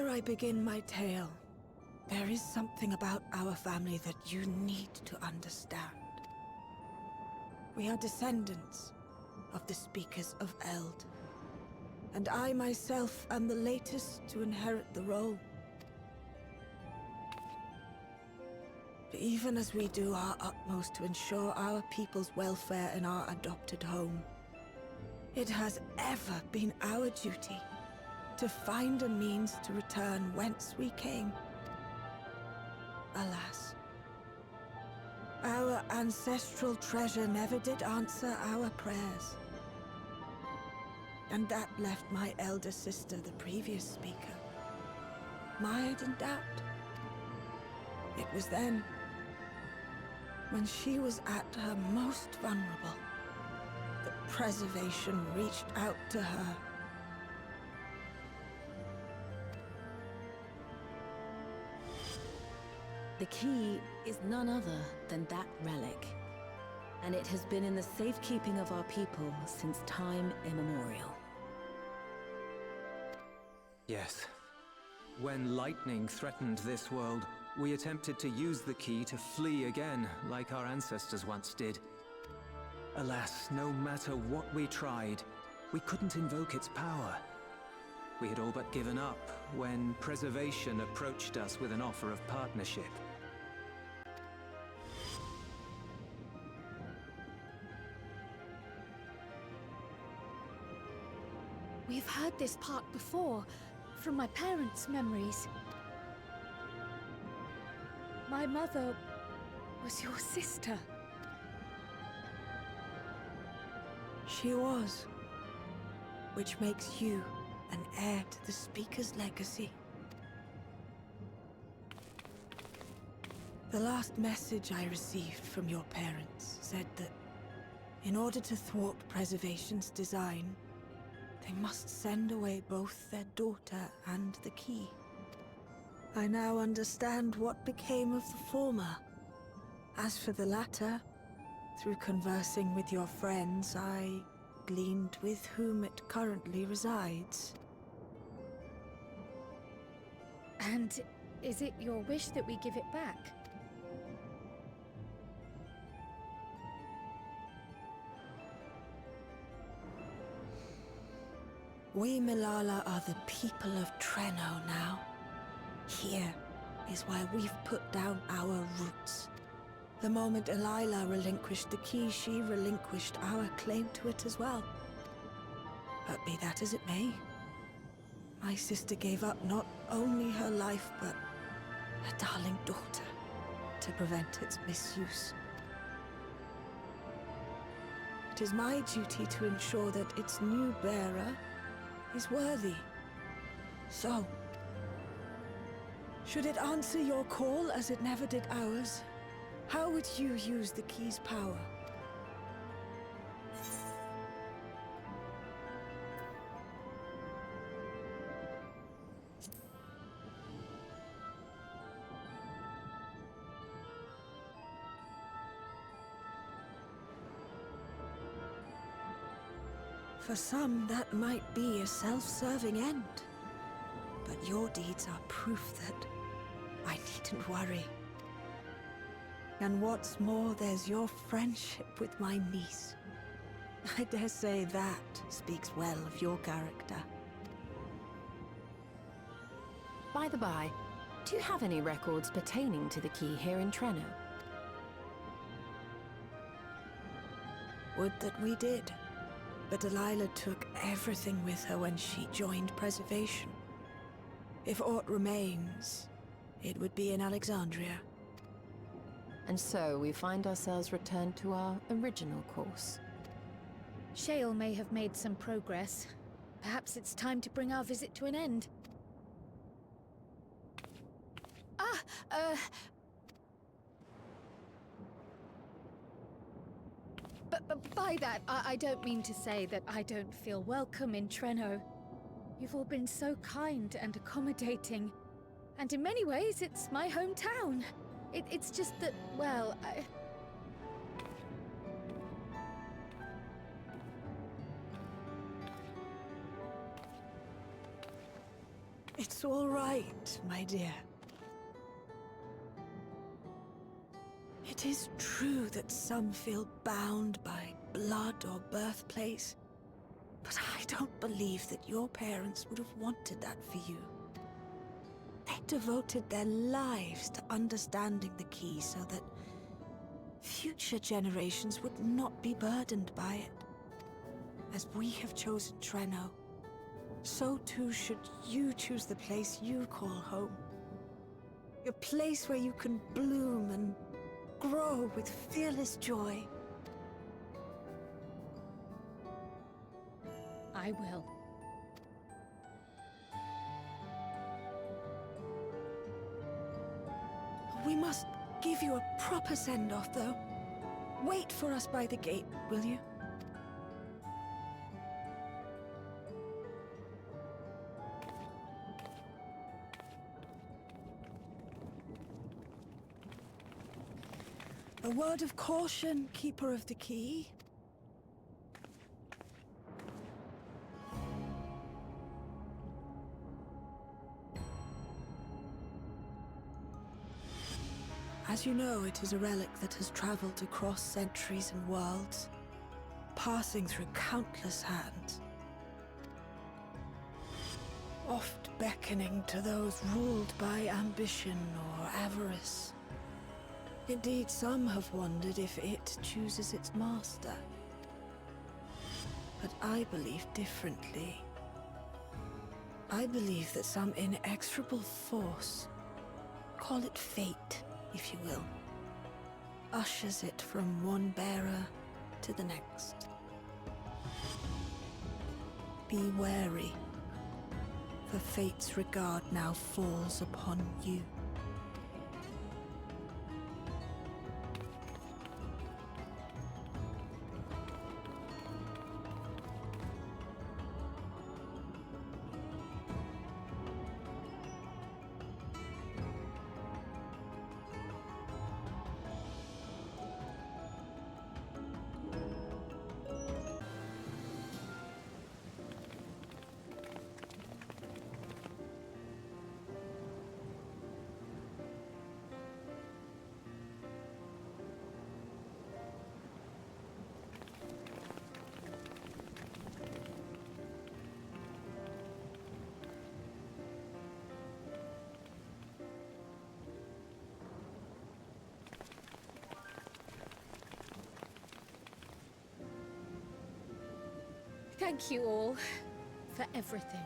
Before I begin my tale, there is something about our family that you need to understand. We are descendants of the Speakers of Eld, and I myself am the latest to inherit the role. But even as we do our utmost to ensure our people's welfare in our adopted home, it has ever been our duty to find a means to return whence we came. Alas, our ancestral treasure never did answer our prayers. And that left my elder sister, the previous speaker, mired in doubt. It was then, when she was at her most vulnerable, that preservation reached out to her. The key is none other than that relic, and it has been in the safekeeping of our people since time immemorial. Yes. When lightning threatened this world, we attempted to use the key to flee again, like our ancestors once did. Alas, no matter what we tried, we couldn't invoke its power. We had all but given up when Preservation approached us with an offer of partnership. We've heard this part before, from my parents' memories. My mother was your sister. She was, which makes you an heir to the Speaker's legacy. The last message I received from your parents said that in order to thwart Preservation's design, they must send away both their daughter and the key. I now understand what became of the former. As for the latter, through conversing with your friends, I gleaned with whom it currently resides. And is it your wish that we give it back? We Milala are the people of Treno now. Here is where we've put down our roots. The moment Elila relinquished the key, she relinquished our claim to it as well. But be that as it may, my sister gave up not only her life, but her darling daughter, to prevent its misuse. It is my duty to ensure that its new bearer is worthy. So, should it answer your call as it never did ours, how would you use the key's power? For some, that might be a self-serving end. But your deeds are proof that I needn't worry. And what's more, there's your friendship with my niece. I dare say that speaks well of your character. By the by, do you have any records pertaining to the key here in Treno? Would that we did. But Delilah took everything with her when she joined Preservation. If aught remains, it would be in Alexandria. And so we find ourselves returned to our original course. Shale may have made some progress. Perhaps it's time to bring our visit to an end. But by that, I don't mean to say that I don't feel welcome in Treno. You've all been so kind and accommodating. And in many ways, it's my hometown. It's just that, well, It's all right, my dear. It is true that some feel bound by blood or birthplace, but I don't believe that your parents would have wanted that for you. They devoted their lives to understanding the key so that future generations would not be burdened by it. As we have chosen Treno, so too should you choose the place you call home. A place where you can bloom and grow with fearless joy. I will. We must give you a proper send-off, though. Wait for us by the gate, will you? A word of caution, Keeper of the Key. As you know, it is a relic that has traveled across centuries and worlds, passing through countless hands, oft beckoning to those ruled by ambition or avarice. Indeed, some have wondered if it chooses its master. But I believe differently. I believe that some inexorable force, call it fate, if you will, ushers it from one bearer to the next. Be wary, for fate's regard now falls upon you. Thank you all for everything.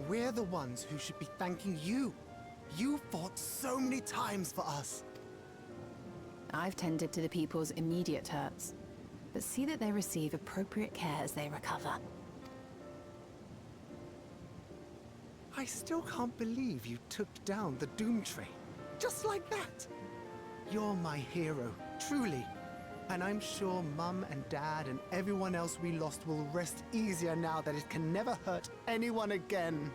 We're the ones who should be thanking you. You fought so many times for us. I've tended to the people's immediate hurts, but see that they receive appropriate care as they recover. I still can't believe you took down the Doom Train. Just like that. You're my hero, truly. And I'm sure Mum and Dad and everyone else we lost will rest easier now that it can never hurt anyone again.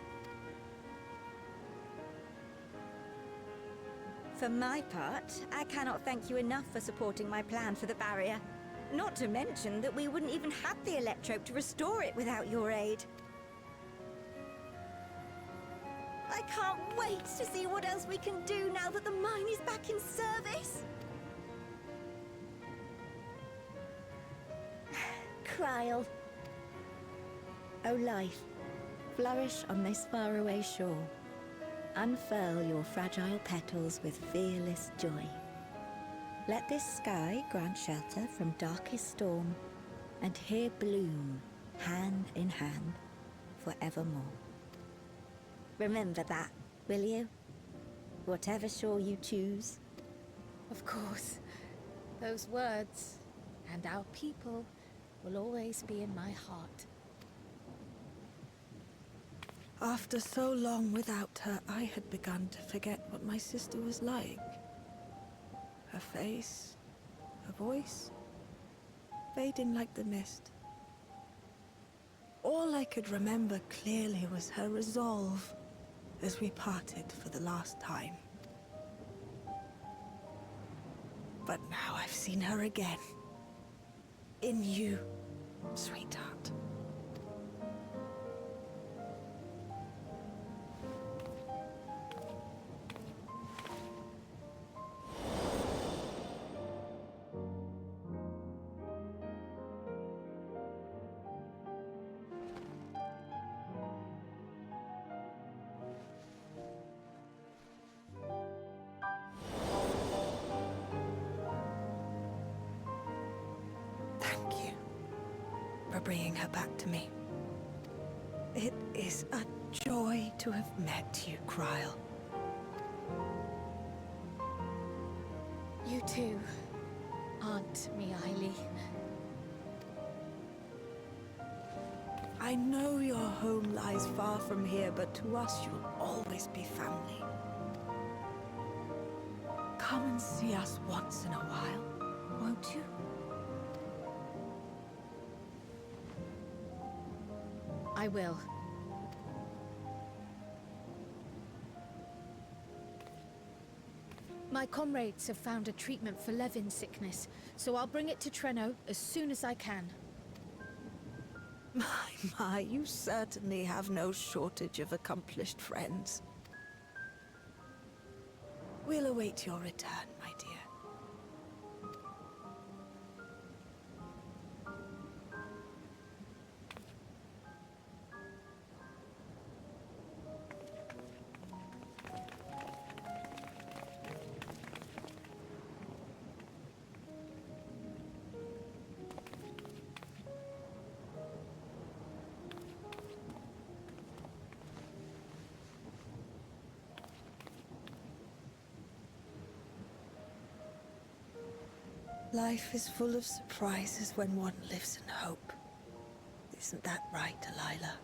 For my part, I cannot thank you enough for supporting my plan for the barrier. Not to mention that we wouldn't even have the Electrope to restore it without your aid. I can't wait to see what else we can do now that the mine is back in service. Kryl. O life, flourish on this faraway shore. Unfurl your fragile petals with fearless joy. Let this sky grant shelter from darkest storm, and here bloom, hand in hand, forevermore. Remember that, will you? Whatever shore you choose. Of course, those words and our people will always be in my heart. After so long without her, I had begun to forget what my sister was like. Her face, her voice, fading like the mist. All I could remember clearly was her resolve as we parted for the last time. But now I've seen her again. In you, sweetheart. bringing her back to me. It is a joy to have met you, Kryle. You too, Aunt Mihaly. I know your home lies far from here, but to us you'll always be family. Come and see us once in a while, won't you? I will. My comrades have found a treatment for Levin sickness, so I'll bring it to Treno as soon as I can. My, you certainly have no shortage of accomplished friends. We'll await your return, my dear. Life is full of surprises when one lives in hope. Isn't that right, Delilah?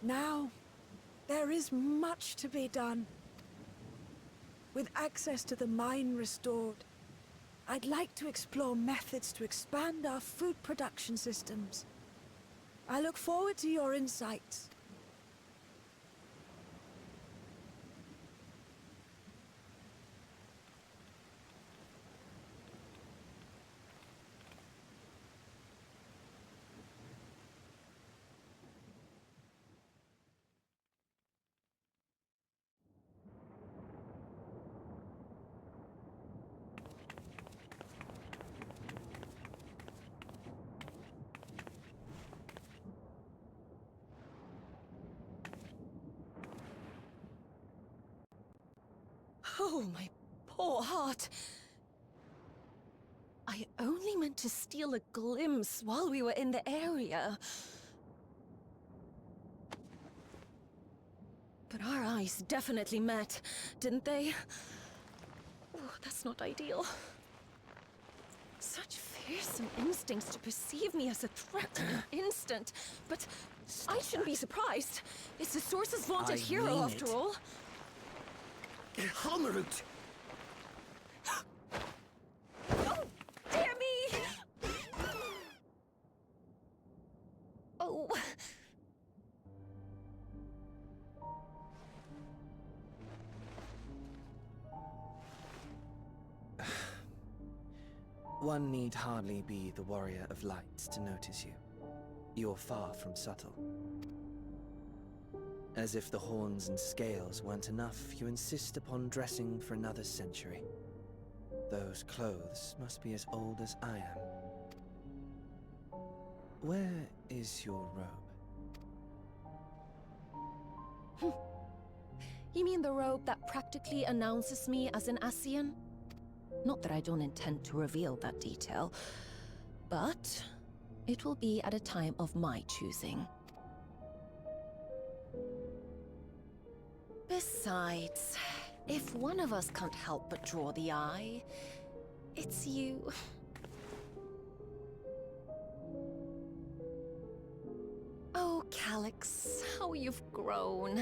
Now, there is much to be done. With access to the mine restored, I'd like to explore methods to expand our food production systems. I look forward to your insights. Oh, my poor heart. I only meant to steal a glimpse while we were in the area. But our eyes definitely met, didn't they? Oh, that's not ideal. Such fearsome instincts to perceive me as a threat in an instant. But I shouldn't be surprised. It's the Source's vaunted hero, after all. Halmerut! Oh, dear me! Oh. One need hardly be the warrior of lights to notice you. You're far from subtle. As if the horns and scales weren't enough, you insist upon dressing for another century. Those clothes must be as old as I am. Where is your robe? You mean the robe that practically announces me as an Ascian? Not that I don't intend to reveal that detail, but it will be at a time of my choosing. Besides, if one of us can't help but draw the eye, it's you. Oh, Calyx, how you've grown.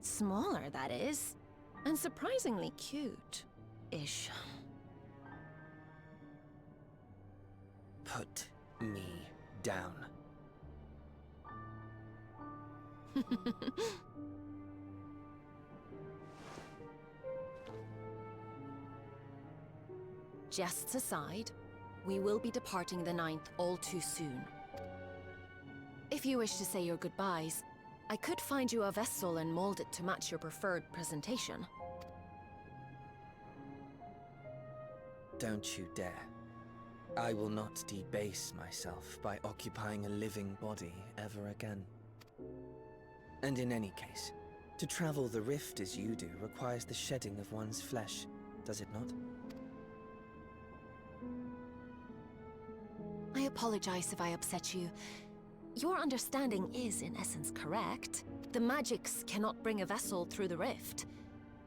Smaller, that is, and surprisingly cute-ish. Put me down. Jests aside, we will be departing the 9th all too soon. If you wish to say your goodbyes, I could find you a vessel and mold it to match your preferred presentation. Don't you dare. I will not debase myself by occupying a living body ever again. And in any case, to travel the rift as you do requires the shedding of one's flesh, does it not? I apologize if I upset you. Your understanding is, in essence, correct. The magics cannot bring a vessel through the rift.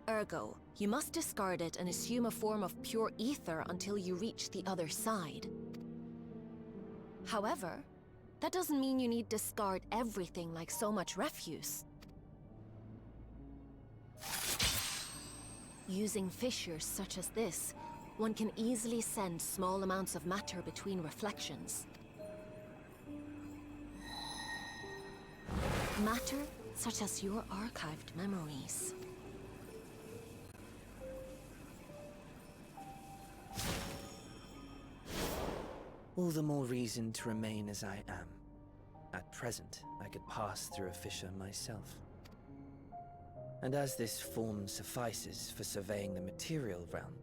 Ergo, you must discard it and assume a form of pure ether until you reach the other side. However, that doesn't mean you need discard everything like so much refuse. Using fissures such as this, one can easily send small amounts of matter between reflections. Matter such as your archived memories. All the more reason to remain as I am. At present, I could pass through a fissure myself. And as this form suffices for surveying the material realm,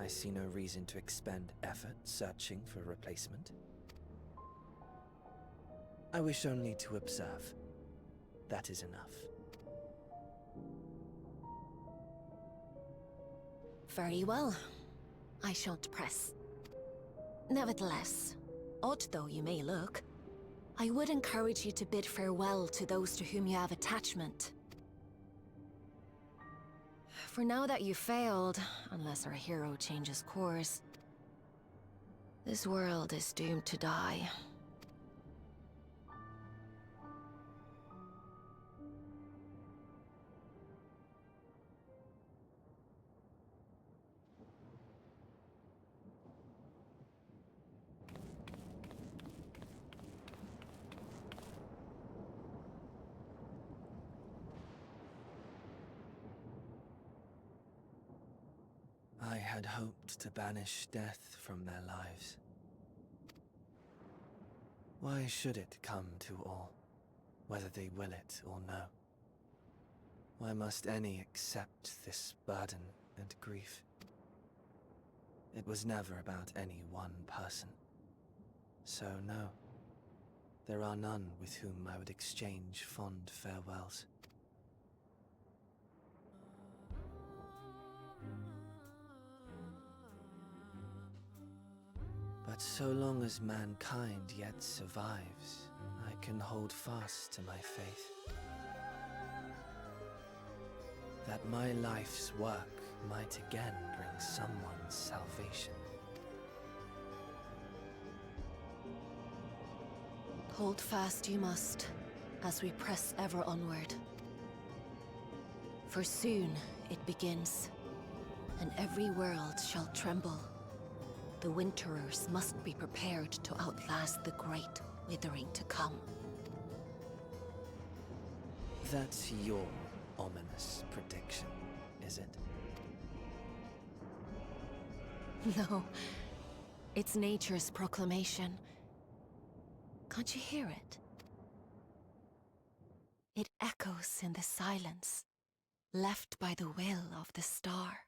I see no reason to expend effort searching for a replacement. I wish only to observe. That is enough. Very well. I shan't press. Nevertheless, odd though you may look, I would encourage you to bid farewell to those to whom you have attachment. For now that you failed, unless our hero changes course, this world is doomed to die. I had hoped to banish death from their lives. Why should it come to all, whether they will it or no? Why must any accept this burden and grief? It was never about any one person. So no, there are none with whom I would exchange fond farewells. But so long as mankind yet survives, I can hold fast to my faith. That my life's work might again bring someone's salvation. Hold fast you must, as we press ever onward. For soon it begins, and every world shall tremble. The Winterers must be prepared to outlast the great withering to come. That's your ominous prediction, is it? No, it's nature's proclamation. Can't you hear it? It echoes in the silence, left by the will of the star.